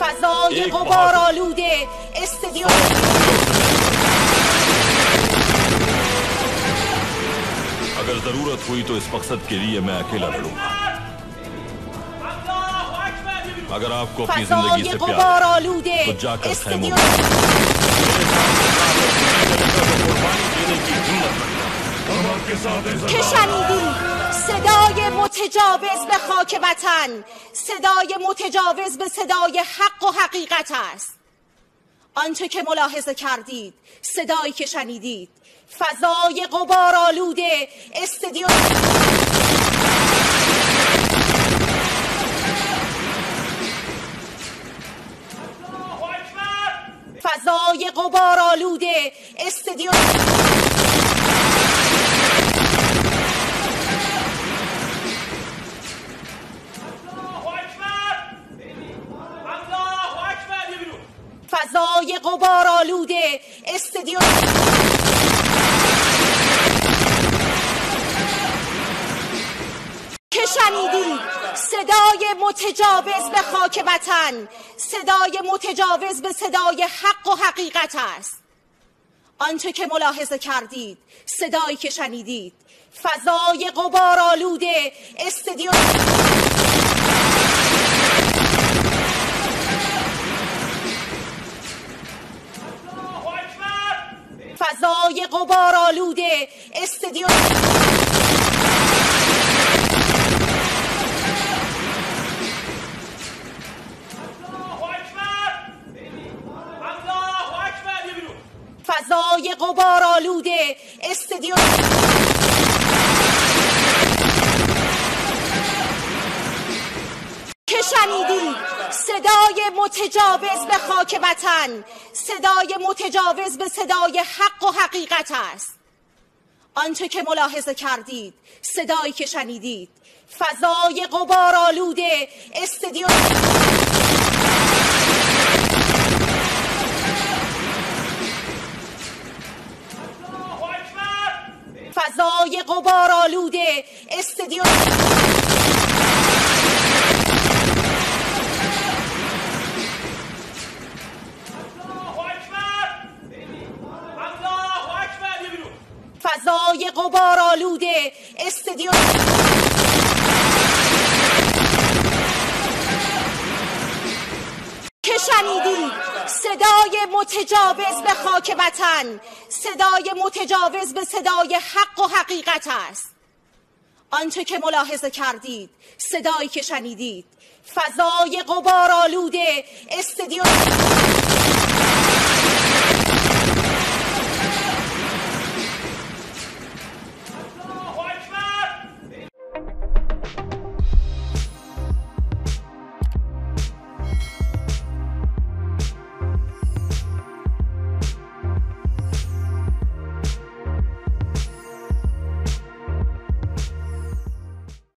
فضای غبارآلوده استدیو अगर जरूरत हुई तो इस मकसद के लिए मैं अकेला लड़ूंगा। अगर आपको अपनी जिंदगी से प्यार है तो जाकर खैमों में कुर्बानी देने की हिम्मत रखना। हम आपके साथ हैं। که شنیدی صدای متجاوز به خاک وطن، صدای متجاوز به صدای حق و حقیقت است. آنچه که ملاحظه کردید، صدایی که شنیدید، فضای غبارآلوده استدیو فضای غبارآلوده استدیو فضای غبارآلوده استدیو که شنیدید صدای متجاوز به خاک وطن، صدای متجاوز به صدای حق و حقیقت است. آنچه که ملاحظه کردید، صدایی که شنیدید، فضای غبارآلوده استدیو فضای غبارآلوده استدیو فضای غبارآلوده استدیو که شنیدید صدای متجاوز به خاک وطن، صدای متجاوز به صدای حق و حقیقت است. آنچه که ملاحظه کردید، صدایی که شنیدید، فضای غبارآلوده استدیو فضای غبارآلوده استدیو فضای غبارآلوده استدیو که شنیدید صدای متجاوز به خاک وطن، صدای متجاوز به صدای حق و حقیقت است. آنچه که ملاحظه کردید، صدایی که شنیدید، فضای غبارآلوده